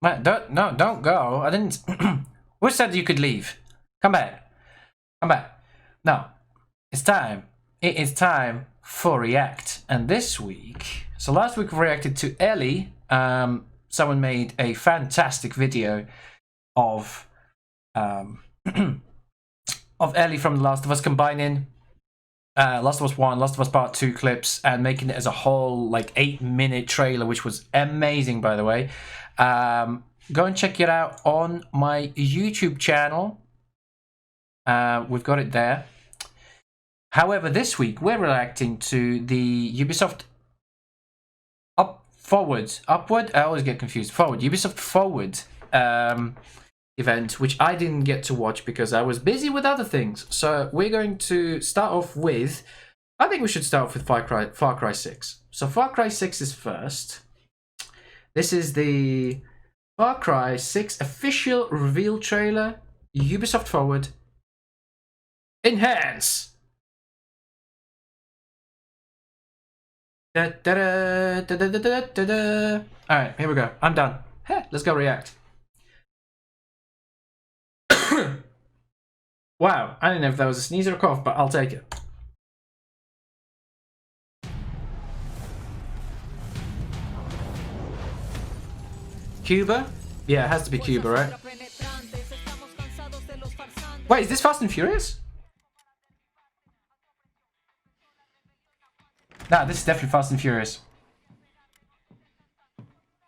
Man, don't go. I didn't. Who said you could leave? Come back. Come back. No, it's time. It is time for React. And this week, so last week we reacted to Ellie. Someone made a fantastic video of of Ellie from The Last of Us, combining Last of Us 1, Last of Us Part 2 clips and making it as a whole like 8-minute trailer, which was amazing, by the way. Go and check it out on my YouTube channel. We've got it there. However, this week we're reacting to the Ubisoft Upward. I always get confused. Ubisoft Forward event, which I didn't get to watch because I was busy with other things. So we're going to start off with, I think we should start off with Far Cry 6. So Far Cry 6 is first. This is the Far Cry 6 official reveal trailer. Ubisoft Forward. Enhance! Da, da, da, da, da, da, da, da. Alright, here we go. I'm done. Hey, let's go react. Wow, I didn't know if that was a sneeze or a cough, but I'll take it. Cuba? Yeah, it has to be Cuba, right? Wait, is this Fast and Furious? Nah, this is definitely Fast and Furious.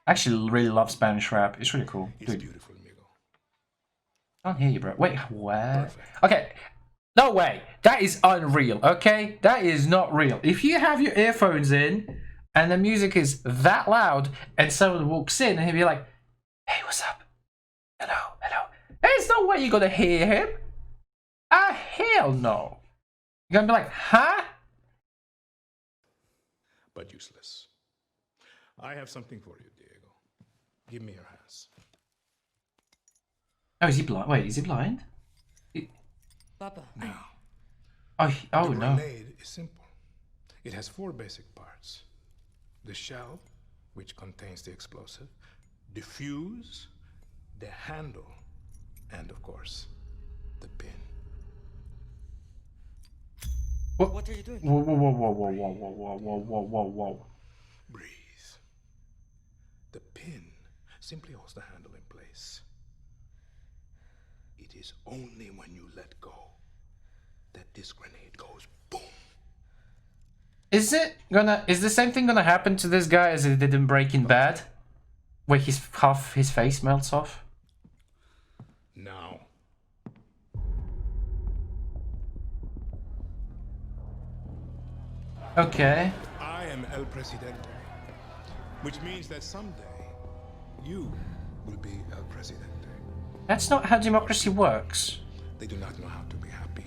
I actually really love Spanish rap. It's really cool. Dude. Beautiful, amigo. I can't hear you, bro. Wait, what? Okay. No way. That is unreal, okay? That is not real. If you have your earphones in and the music is that loud and someone walks in and he'll be like, hey, what's up? Hello, hello. There's no way you're gonna hear him. Hell no. You're gonna be like, huh? But useless. I have something for you, Diego. Give me your hands. Oh, is he blind? Wait, is he blind? Papa. Now. Oh the no. grenade is simple. It has 4 basic parts. The shell, which contains the explosive, the fuse, the handle, and of course, the pin. What are you doing? Whoa, whoa, whoa, whoa, whoa, whoa, whoa, whoa, whoa, whoa, whoa. Breathe. The pin simply holds the handle in place. It is only when you let go that this grenade goes boom. Is the same thing gonna happen to this guy as it did in Breaking Bad? Where half his face melts off? Now. Okay. I am El Presidente, which means that someday you will be El Presidente. That's not how democracy works. They do not know how to be happy.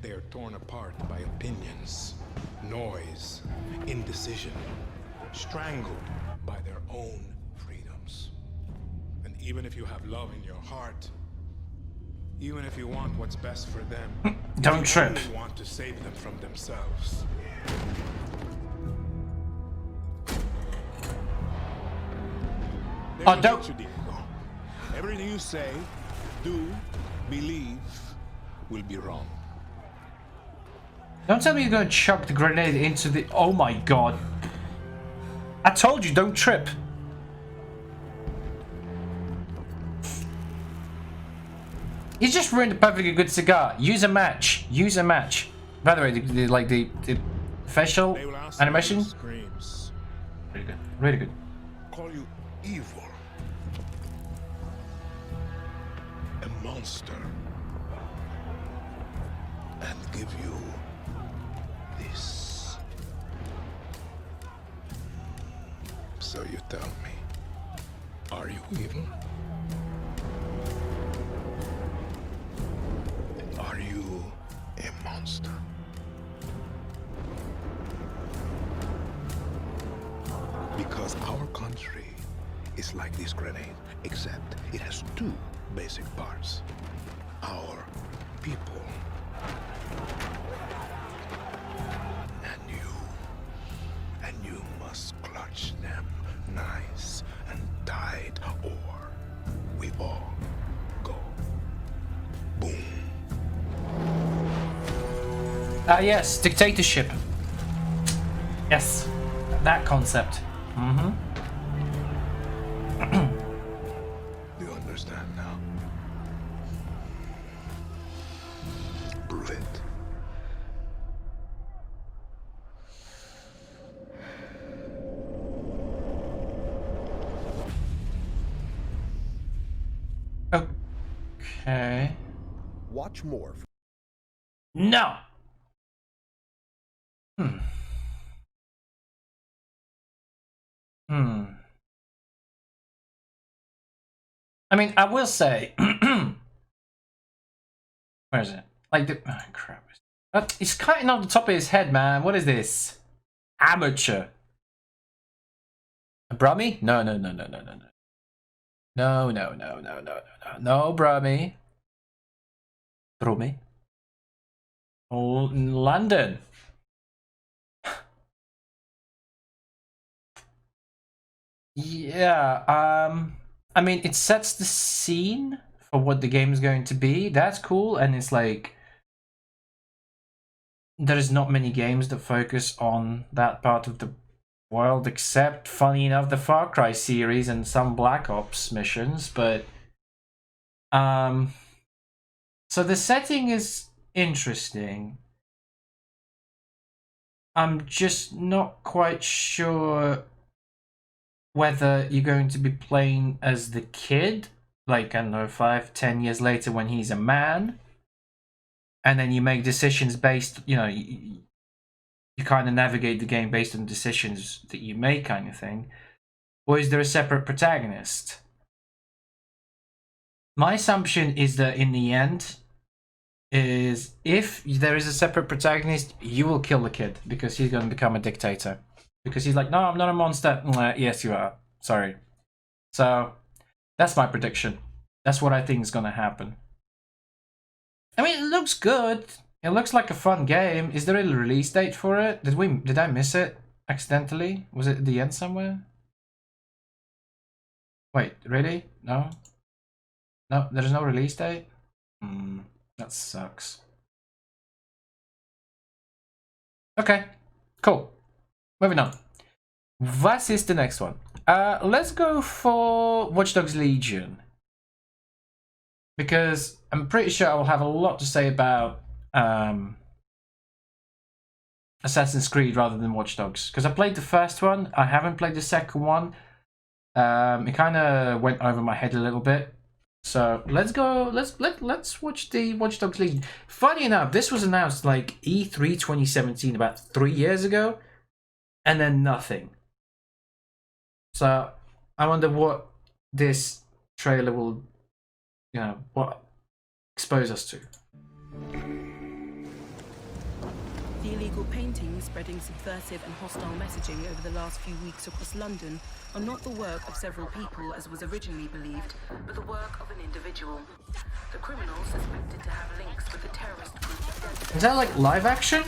They are torn apart by opinions, noise, indecision, strangled by their own freedoms. And even if you have love in your heart, even if you want what's best for them, Don't you trip. only want to save them from themselves. Oh, don't. You, Diego. Everything you say, do, believe will be wrong. Don't tell me you're gonna chuck the grenade into the. Oh my god. I told you, don't trip. You just ruined a perfectly good cigar. Use a match. Use a match. By the way, the facial They will ask animation. you screams. Really good. Really good. Call you evil. A monster. And give you this. So you tell me, are you evil? Are you a monster? Because our country is like this grenade, except it has 2 basic parts. Our people. And you must clutch them nice and tight, or we all go. Boom. Ah, yes, dictatorship. Yes, that concept. Mm-hmm. You understand now? Prove it. Okay. Watch more. No. I mean, I will say, where is it? Like the crap. He's cutting off the top of his head, man. What is this? Amateur. A Brummy? No. No, Brummy. Brummy. Oh, London. Yeah, I mean, it sets the scene for what the game is going to be. That's cool, and it's like there's not many games that focus on that part of the world, except, funny enough, the Far Cry series and some Black Ops missions. But so the setting is interesting. I'm just not quite sure whether you're going to be playing as the kid, like, I don't know, 5-10 years later when he's a man, and then you make decisions based, you know, you kind of navigate the game based on decisions that you make, kind of thing, or is there a separate protagonist? My assumption is that in the end, is if there is a separate protagonist, you will kill the kid because he's going to become a dictator. Because he's like, no, I'm not a monster. Yes, you are. Sorry. So, that's my prediction. That's what I think is going to happen. I mean, it looks good. It looks like a fun game. Is there a release date for it? Did I miss it accidentally? Was it at the end somewhere? Wait, really? No? No, there's no release date? That sucks. Okay, cool. Moving on. What is the next one? Let's go for Watch Dogs Legion. Because I'm pretty sure I will have a lot to say about Assassin's Creed rather than Watch Dogs. Because I played the first one, I haven't played the second one. It kind of went over my head a little bit. So let's go. Let's watch the Watch Dogs Legion. Funny enough, this was announced like E3 2017, about 3 years ago, and then nothing. So I wonder what this trailer will, you know, what expose us to. The illegal paintings spreading subversive and hostile messaging over the last few weeks across London are not the work of several people as was originally believed, but the work of an individual. The criminal suspected to have links with the terrorist group. Is that like live action?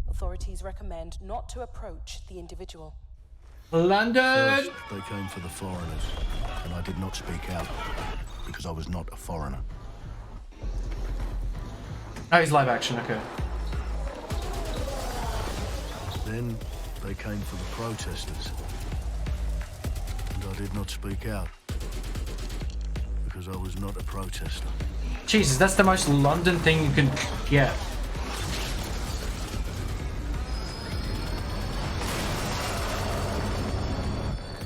Authorities recommend not to approach the individual. London! First, they came for the foreigners, and I did not speak out, because I was not a foreigner. Oh, he's live action, okay. Then, they came for the protesters, and I did not speak out, because I was not a protester. Jesus, that's the most London thing you can get.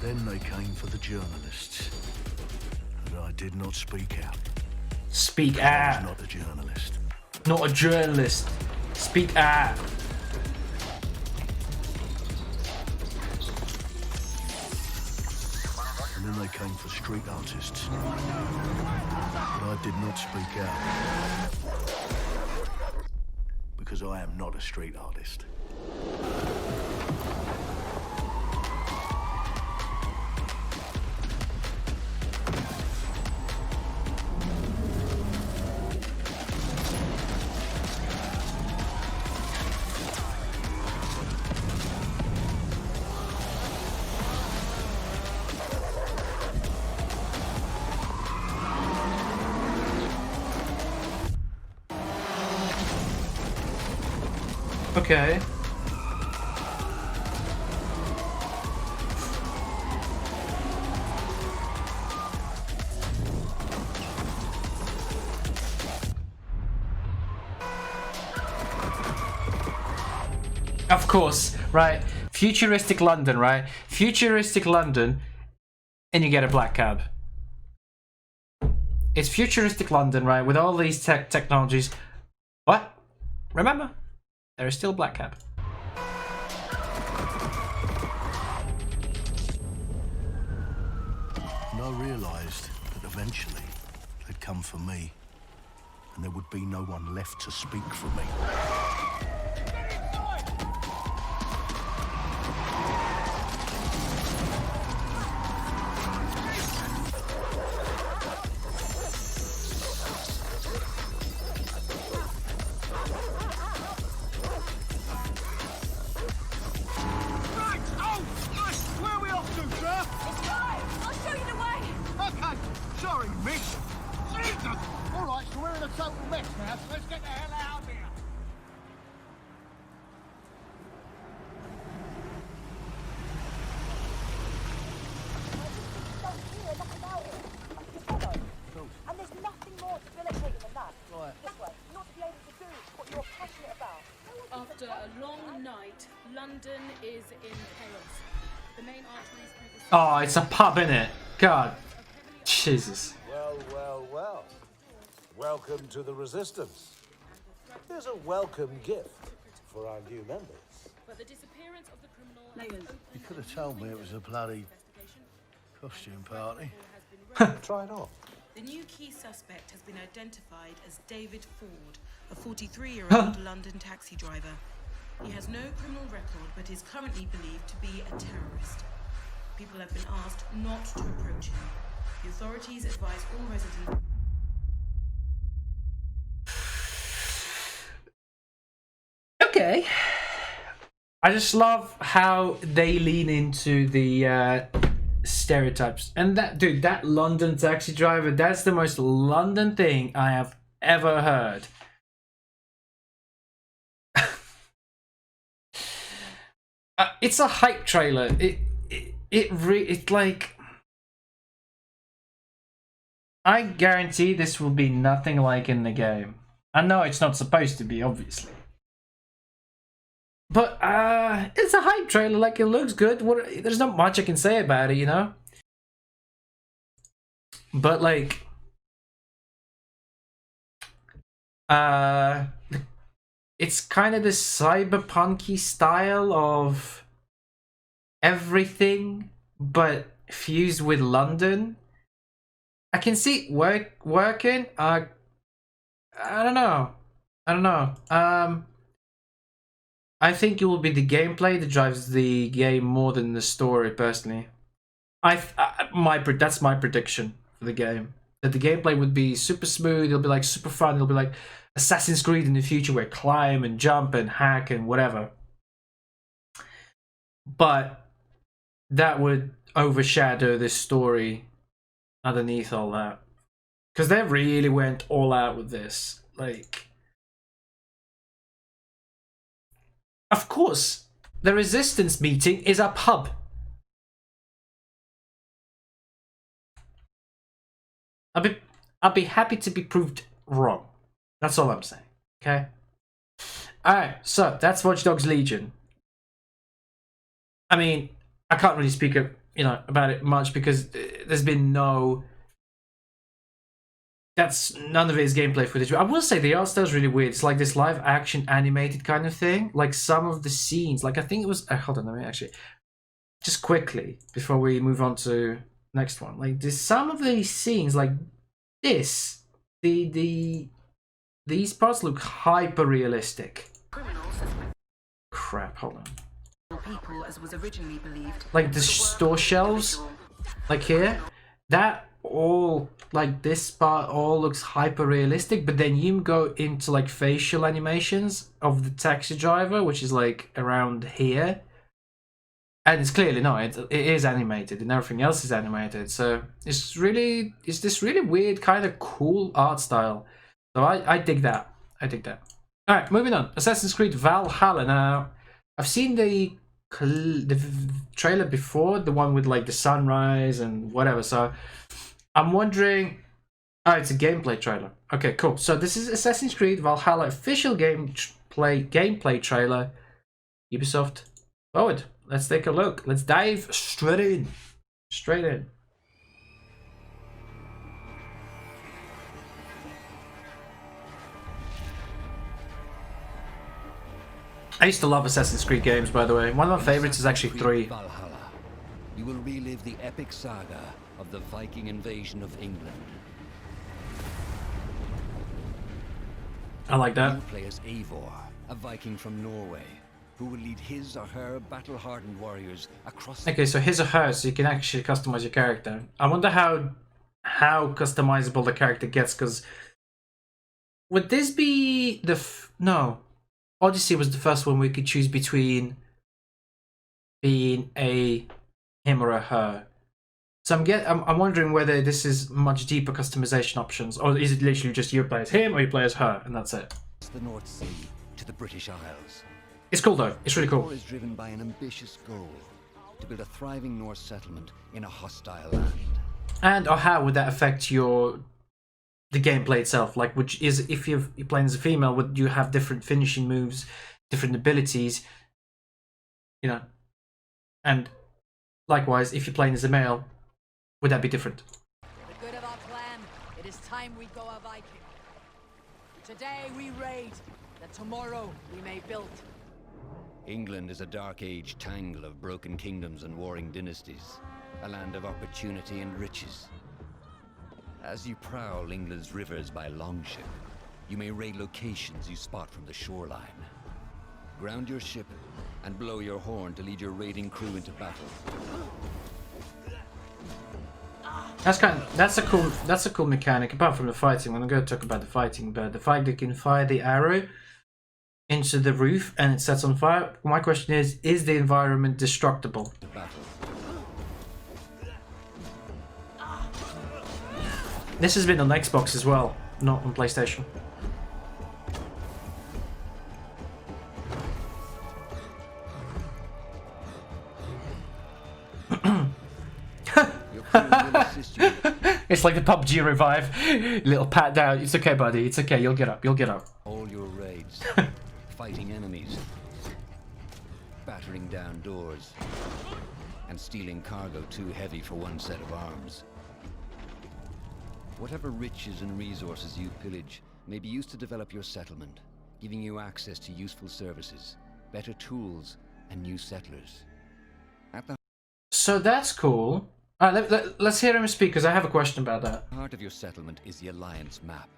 Then they came for the journalists, and I did not speak out. Speak I was out. not a journalist. Not a journalist. Speak out. And then they came for street artists, but I did not speak out, because I am not a street artist. Okay. Of course, right? Futuristic London, right? Futuristic London, and you get a black cab. It's futuristic London, right? With all these technologies. What? Remember, there is still a black cab. And I realised that eventually they'd come for me, and there would be no one left to speak for me. After a long night, London is in chaos. The main arteries through the Oh, it's a pub, innit? God. Jesus. Well, well, well. Welcome to the Resistance. Here's a welcome gift for our new members. But the disappearance of the criminal You could have told me it was a bloody costume party. Try it on. The new key suspect has been identified as David Ford, a 43-year-old London taxi driver. He has no criminal record, but is currently believed to be a terrorist. People have been asked not to approach him. The authorities advise all residents... Okay. I just love how they lean into the stereotypes. And that, dude, that London taxi driver, that's the most London thing I have ever heard. It's a hype trailer. It's like, I guarantee this will be nothing like in the game. I know it's not supposed to be, obviously. But it's a hype trailer. Like, it looks good. There's not much I can say about it, you know. But like, it's kind of this cyberpunky style of everything, but fused with London. I can see it working. I don't know. I think it will be the gameplay that drives the game more than the story, personally. That's my prediction for the game. That the gameplay would be super smooth, it'll be like super fun, it'll be like Assassin's Creed in the future where climb and jump and hack and whatever. But that would overshadow this story underneath all that. Because they really went all out with this. Like, of course, the Resistance meeting is a pub. I'll be happy to be proved wrong. That's all I'm saying. Okay. All right. So that's Watch Dogs Legion. I mean, I can't really speak about it much because there's been none of it is gameplay footage. I will say the art style is really weird. It's like this live action animated kind of thing. Like some of the scenes, like I think it was. Hold on, let me actually just quickly before we move on to next one. Like there's some of these scenes, like this, these parts look hyper realistic. Crap, hold on. People, as was originally believed. Like the store shelves, like here, that all, like this part all looks hyper realistic, but then you go into like facial animations of the taxi driver, which is like around here, and it's clearly not, it is animated and everything else is animated. So it's this really weird kind of cool art style. So I dig that. Alright, moving on. Assassin's Creed Valhalla. Now, I've seen the trailer before, the one with like the sunrise and whatever, so I'm wondering... Oh, it's a gameplay trailer. Okay, cool. So this is Assassin's Creed Valhalla official gameplay trailer. Ubisoft Forward. Let's take a look. Let's dive straight in. Straight in. I used to love Assassin's Creed games, by the way. One of my favorites is actually 3. Valhalla. You will relive the epic saga of the Viking invasion of England. I like that. You play as Eivor, a Viking from Norway, who will lead his or her battle-hardened warriors across... Okay, so his or her, so you can actually customize your character. I wonder how customizable the character gets, because... Would this be the... No. Odyssey was the first one we could choose between being a him or a her. So I'm wondering whether this is much deeper customization options, or is it literally just you play as him or you play as her, and that's it. The North Sea to the British Isles. It's cool though. It's really cool. War is driven by an ambitious goal to build a thriving Norse settlement in a hostile land. And or how would that affect the gameplay itself? Like, if you're playing as a female, would you have different finishing moves, different abilities, you know? And likewise, if you're playing as a male, would that be different? For the good of our clan, it is time we go a Viking. Today we raid, that tomorrow we may build. England is a dark age tangle of broken kingdoms and warring dynasties, a land of opportunity and riches. As you prowl England's rivers by longship, you may raid locations you spot from the shoreline. Ground your ship and blow your horn to lead your raiding crew into battle. That's a cool mechanic. Apart from the fighting, I'm going to talk about the fighting, but the fact that you can fire the arrow into the roof and it sets on fire. My question is the environment destructible? This has been on Xbox as well, not on PlayStation. It's like the PUBG revive. Little pat down. It's okay, buddy. It's okay. You'll get up. You'll get up. All your raids, fighting enemies, battering down doors, and stealing cargo too heavy for one set of arms. Whatever riches and resources you pillage may be used to develop your settlement, giving you access to useful services, better tools, and new settlers. So that's cool. Let's hear him speak, because I have a question about that. Heart of your settlement is the Alliance map.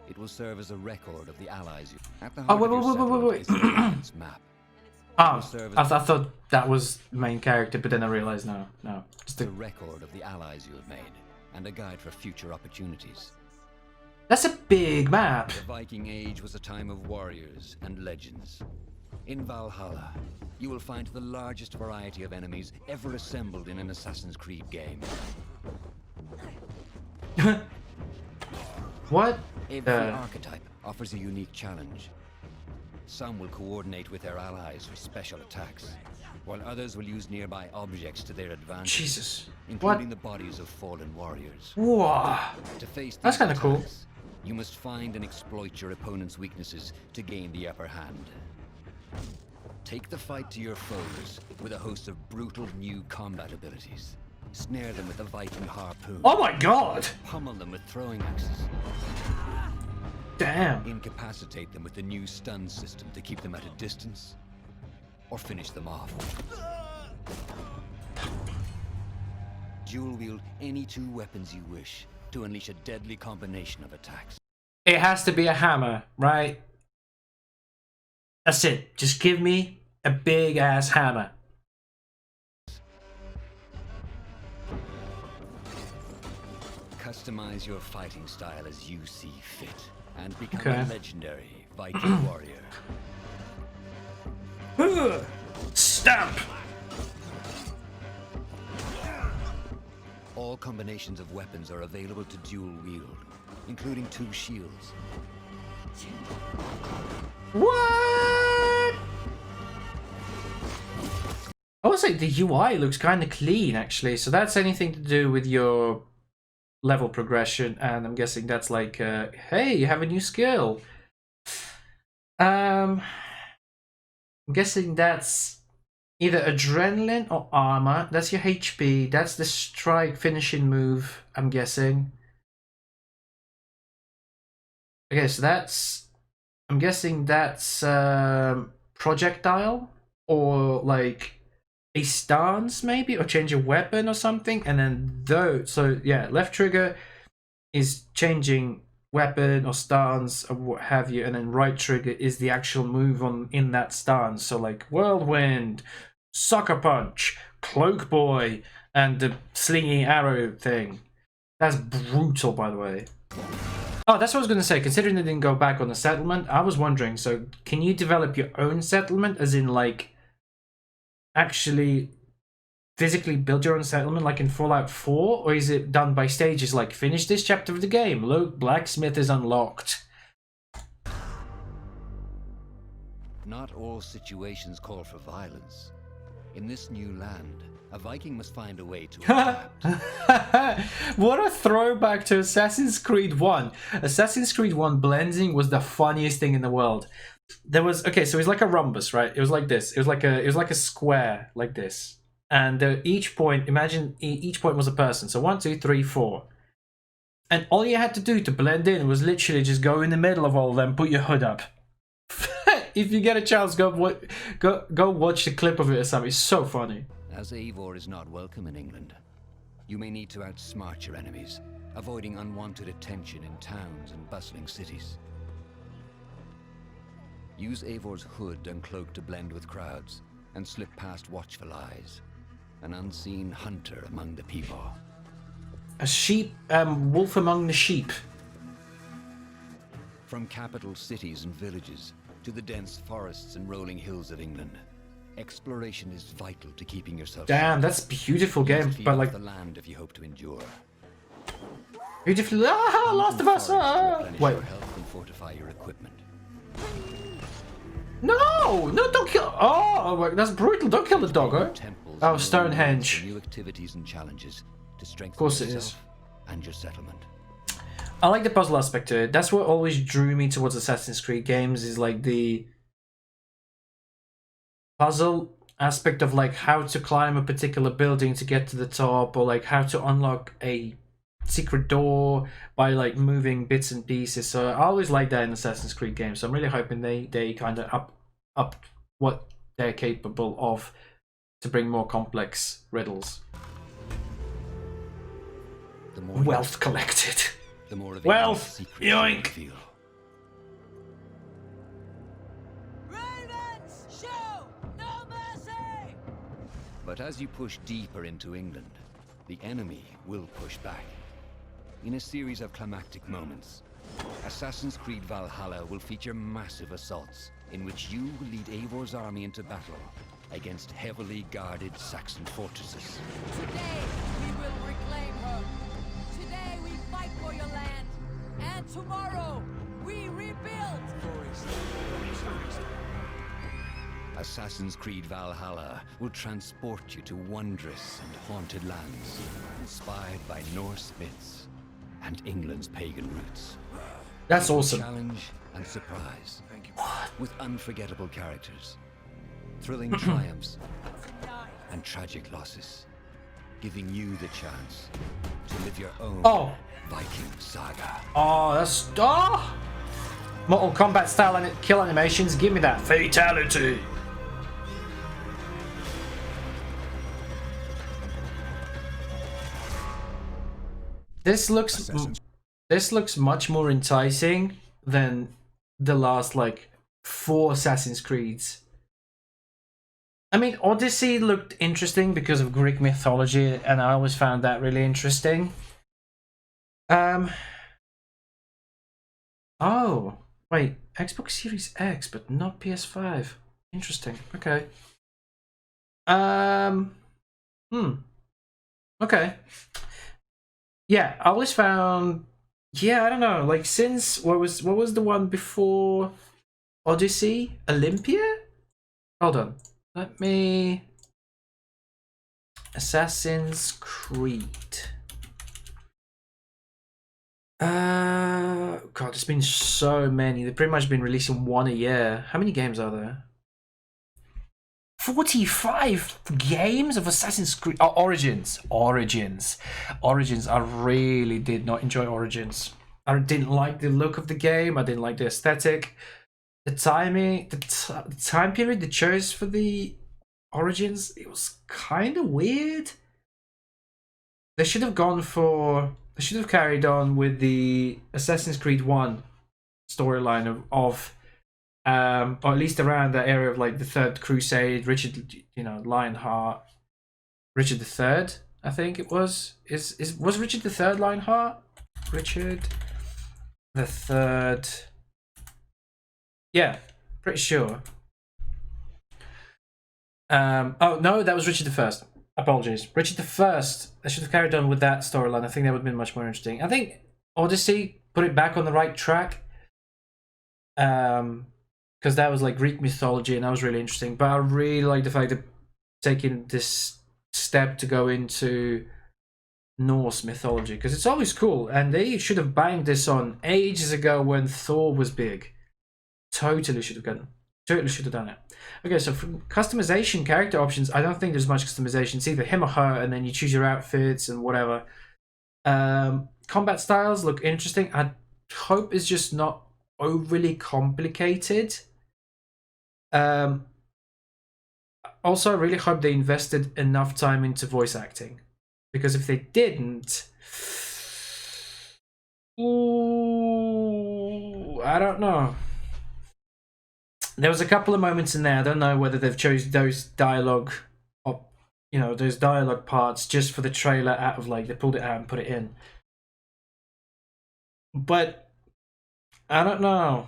It will serve as a record of the allies. At the Oh, heart of your settlement wait. is the Alliance map. Oh, I thought that was the main character, but then I realized no. It's a record of the allies you have made, and a guide for future opportunities. That's a big map. The Viking Age was a time of warriors and legends. In Valhalla, you will find the largest variety of enemies ever assembled in an Assassin's Creed game. What? Every archetype offers a unique challenge. Some will coordinate with their allies for special attacks, while others will use nearby objects to their advantage. Jesus. Including the bodies of fallen warriors. Whoa. To face That's kind of cool. You must find and exploit your opponent's weaknesses to gain the upper hand. Take the fight to your foes with a host of brutal new combat abilities. Snare them with a Viking harpoon. Oh my god! Pummel them with throwing axes. Damn. Incapacitate them with the new stun system to keep them at a distance. Or finish them off. Dual wield any two weapons you wish to unleash a deadly combination of attacks. It has to be a hammer, right? That's it. Just give me a big ass hammer. Customize your fighting style as you see fit, and become a legendary Viking warrior. Stamp! All combinations of weapons are available to dual wield, including two shields. What? I would say the UI looks kind of clean, actually. So that's anything to do with your level progression, and I'm guessing that's like, hey, you have a new skill. I'm guessing that's either adrenaline or armor. That's your HP. That's the strike finishing move, I'm guessing. Okay, so that's... I'm guessing that's projectile or like a stance maybe, or change a weapon or something. And then so yeah, left trigger is changing weapon or stance or what have you, and then right trigger is the actual move in that stance. So like whirlwind, sucker punch, cloak boy, and the slinging arrow thing. That's brutal, by the way. Oh, that's what I was going to say. Considering they didn't go back on the settlement, I was wondering, so can you develop your own settlement, as in like actually physically build your own settlement like in Fallout 4, or is it done by stages, like finish this chapter of the game, look, blacksmith is unlocked? Not all situations call for violence. In this new land, a Viking must find a way to adapt. What a throwback to Assassin's Creed 1. Assassin's Creed 1 blending was the funniest thing in the world. There was, okay, so it was like a rhombus, right? It was like this. It was like a square like this. And each point, imagine each point was a person. So 1, 2, 3, 4. And all you had to do to blend in was literally just go in the middle of all of them, put your hood up. If you get a chance, go watch the clip of it or something. It's so funny. As Eivor is not welcome in England, you may need to outsmart your enemies, avoiding unwanted attention in towns and bustling cities. Use Eivor's hood and cloak to blend with crowds, and slip past watchful eyes. An unseen hunter among the people. A sheep, wolf among the sheep. From capital cities and villages to the dense forests and rolling hills of England, exploration is vital to keeping yourself. Damn, that's a beautiful game, but like the land if you hope to endure. Beautiful. Ah, Last of Us. Wait. Your health and fortify your equipment. No, don't kill. Oh, wait, that's brutal. Don't kill the doggo. Oh, Stonehenge. New activities and challenges to strengthen Of course it yourself is. And your settlement. I like the puzzle aspect to it. That's what always drew me towards Assassin's Creed games, is like the puzzle aspect of like how to climb a particular building to get to the top, or like how to unlock a secret door by like moving bits and pieces. So I always like that in Assassin's Creed games. So I'm really hoping they kind of up what they're capable of to bring more complex riddles. The more Wealth collected. The more of Wealth! Yoink! Ravens, show no mercy! But as you push deeper into England, the enemy will push back. In a series of climactic moments, Assassin's Creed Valhalla will feature massive assaults in which you will lead Eivor's army into battle against heavily guarded Saxon fortresses. Today we will reclaim her. Today we fight for your land. And tomorrow we rebuild. Assassin's Creed Valhalla will transport you to wondrous and haunted lands, inspired by Norse myths and England's pagan roots. That's awesome. Challenge and surprise. With unforgettable characters, thrilling triumphs, and tragic losses, giving you the chance to live your own Viking saga. Oh, that's Mortal Kombat style kill animations. Give me that fatality. This looks much more enticing than the last like 4 Assassin's Creeds. I mean, Odyssey looked interesting because of Greek mythology, and I always found that really interesting. Oh, wait, Xbox Series X, but not PS5. Interesting. Okay. Okay. Yeah, I always found yeah, I don't know. Like since what was the one before Odyssey? Olympia? Hold on. Let me. Assassin's Creed. God, there's been so many. They've pretty much been releasing one a year. How many games are there? 45 games of Assassin's Creed. Oh, Origins. I really did not enjoy Origins. I didn't like the look of the game. I didn't like the aesthetic. The timing, the time period they chose for the Origins, it was kind of weird. They should have carried on with the Assassin's Creed 1 storyline of or at least around the area of like the Third Crusade, Richard, Lionheart, Richard III, I think it was. Was Richard III Lionheart? Richard the Third. Yeah, pretty sure. Oh no, that was Richard the First. Apologies, Richard the First. I should have carried on with that storyline. I think that would have been much more interesting. I think Odyssey put it back on the right track. Because that was like Greek mythology, and that was really interesting. But I really like the fact that taking this step to go into Norse mythology, because it's always cool, and they should have banged this on ages ago when Thor was big. Totally should have done it. Okay, so from customization, character options, I don't think there's much customization. It's either him or her, and then you choose your outfits and whatever. Combat styles look interesting. I hope it's just not overly complicated. Also, I really hope they invested enough time into voice acting, because if they didn't, I don't know. There was a couple of moments in there. I don't know whether they've chose those dialogue, or those dialogue parts just for the trailer. Out of like they pulled it out and put it in. But I don't know.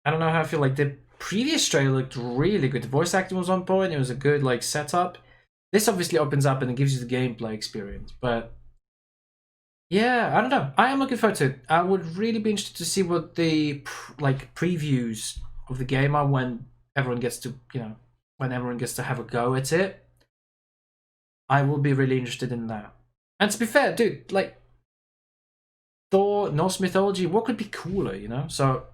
I don't know how I feel. Like the previous trailer looked really good. The voice acting was on point. It was a good like setup. This obviously opens up and it gives you the gameplay experience. But yeah, I don't know. I am looking forward to it. I would really be interested to see what the previews of the game are when everyone gets to have a go at it. I will be really interested in that. And to be fair, dude, like Thor, Norse mythology, what could be cooler, So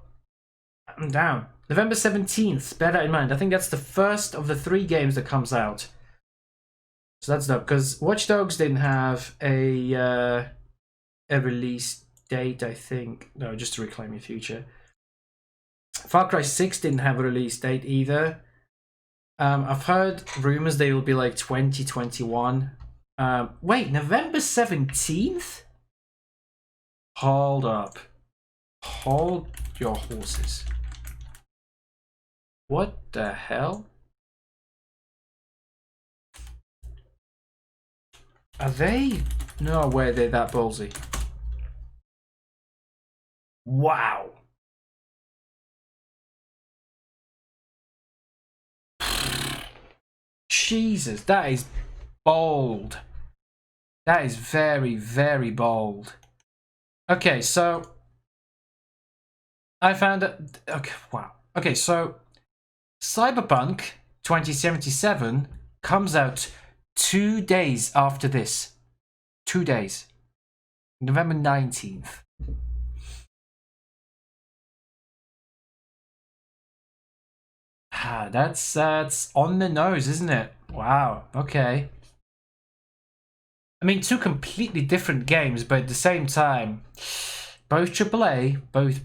I'm down. November 17th, bear that in mind. I think that's the first of the 3 games that comes out. So that's dope, because Watch Dogs didn't have a release date, I think. No, just to Reclaim Your Future. Far Cry 6 didn't have a release date either. I've heard rumors they will be like 2021. Wait, November 17th? Hold up. Hold your horses. What the hell? Are they? No way they're that ballsy. Wow. Jesus, that is bold. That is very, very bold. Okay, so I found that. Okay, wow. Okay, so Cyberpunk 2077 comes out 2 days after this. 2 days. November 19th. Ah, that's on the nose, isn't it? Wow, okay. I mean, 2 completely different games, but at the same time, both AAA, both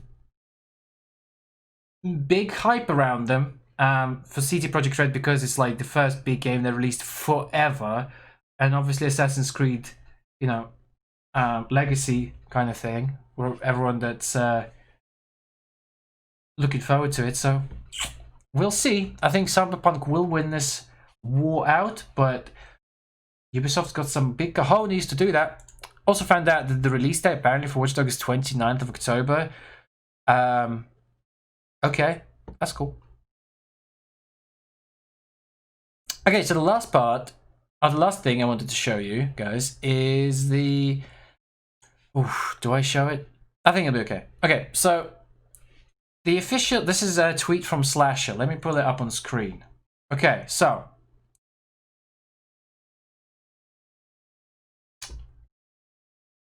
big hype around them. For CD Projekt Red, because it's like the first big game they released forever, and obviously Assassin's Creed, legacy kind of thing, where everyone that's looking forward to it. So we'll see. I think Cyberpunk will win this war out, but Ubisoft's got some big cojones to do that. Also found out that the release date apparently for Watch Dogs is 29th of October. Okay, that's cool. Okay, so the last part, or the last thing I wanted to show you guys is the... Oof, do I show it? I think it'll be okay. Okay, so the official, this is a tweet from Slasher. Let me pull it up on screen. Okay, so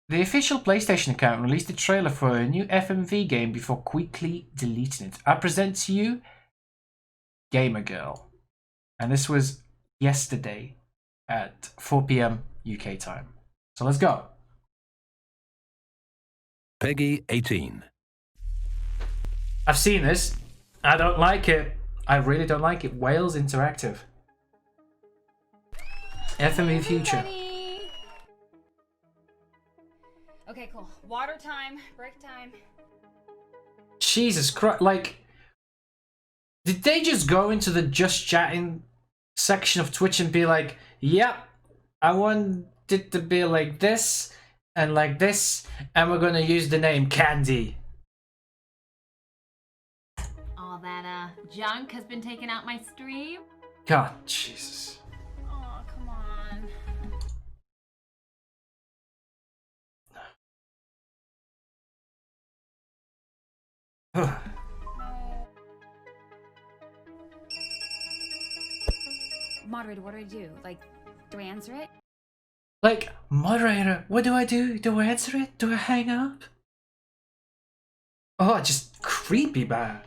the official PlayStation account released a trailer for a new FMV game before quickly deleting it. I present to you Gamer Girl. And this was yesterday at 4 p.m. UK time. So let's go. Peggy 18. I've seen this. I don't like it. I really don't like it. Wales Interactive. FMV Future. Everybody. Okay, cool. Water time, break time. Jesus Christ, like, did they just go into the just chatting section of Twitch and be like, yep, I want it to be like this, and we're gonna use the name Candy. All that junk has been taken out my stream. God, Jesus. Oh, come on. No. Moderator, what do I do? Like, do I answer it? Like, moderator, what do I do? Do I answer it? Do I hang up? Oh, just creepy bad.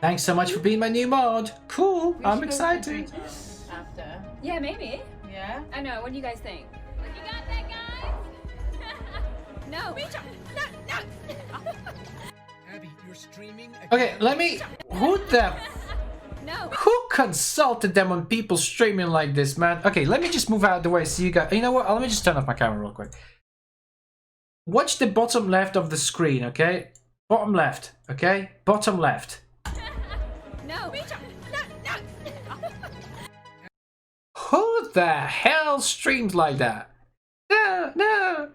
Thanks so much for being my new mod. Cool, I'm excited. After. Yeah, maybe. Yeah? I know, what do you guys think? Like, you got that, guys? No. No. Abby, you're streaming. Okay, let me... No. Who consulted them on people streaming like this, man? Okay, let me just move out of the way so you guys... You know what? Let me just turn off my camera real quick. Watch the bottom left of the screen, okay? Bottom left, okay? Bottom left. No. Who the hell streams like that? No.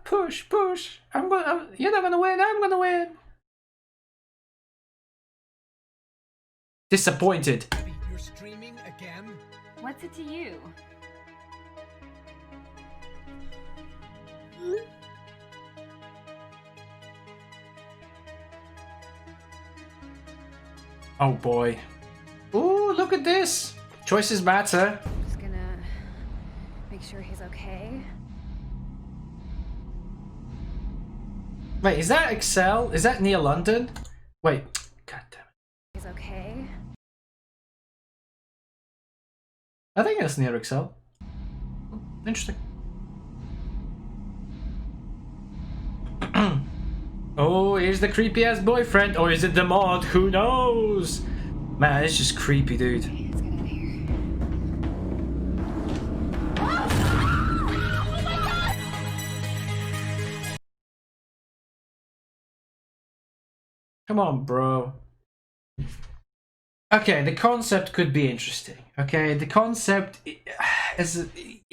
Push. You're not gonna win. I'm gonna win. Disappointed. Abby, you're streaming again? What's it to you? Oh boy. Ooh, look at this. Choices matter. I'm just gonna make sure he's okay. Wait, is that Excel? Is that near London? Wait. God damn it. He's okay. I think that's near Excel. Interesting. Oh, here's the creepy ass boyfriend. Or is it the mod? Who knows? Man, it's just creepy, dude. Okay, let's get out of here. Come on, bro. Okay, the concept could be interesting. Okay, the concept is an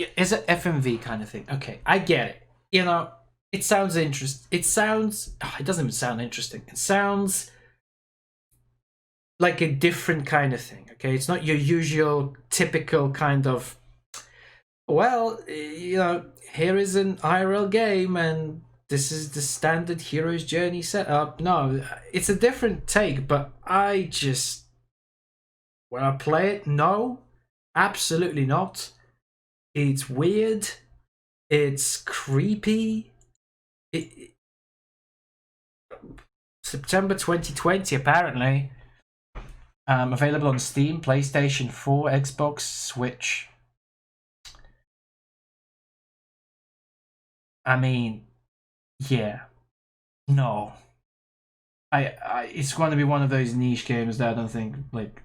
FMV kind of thing. Okay, I get it. You know, it sounds interesting. It sounds... Oh, it doesn't even sound interesting. It sounds like a different kind of thing. Okay, it's not your usual, typical kind of... Well, you know, here is an IRL game and this is the standard hero's journey setup. No, it's a different take, but I just... When I play it, no, absolutely not. It's weird. It's creepy. September 2020, apparently. Available on Steam, PlayStation 4, Xbox, Switch. I mean, yeah. No. It's going to be one of those niche games that I don't think, like,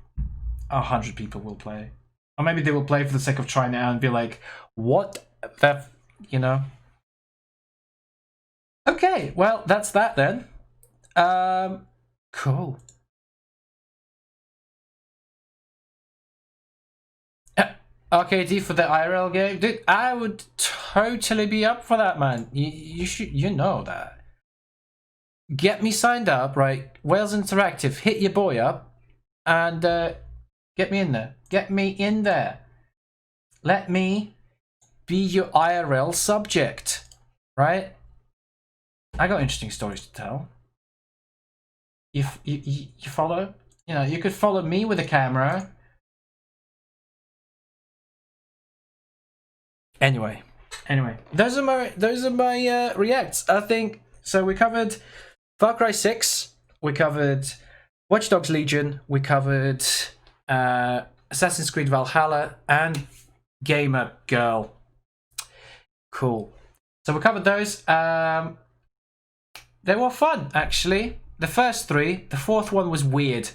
100 people will play. Or maybe they will play for the sake of trying it out and be like, what the, you know? Okay, well, that's that then. Cool. RKD for the IRL game? Dude, I would totally be up for that, man. You should, you know that. Get me signed up, right? Wales Interactive, hit your boy up, and get me in there. Get me in there. Let me be your IRL subject, right? I got interesting stories to tell. You follow? You know, you could follow me with a camera. Anyway, those are my reacts. I think so. We covered Far Cry 6. We covered Watch Dogs Legion. We covered Assassin's Creed Valhalla and Gamer Girl. Cool. So we covered those. They were fun, actually. The first three. The fourth one was weird.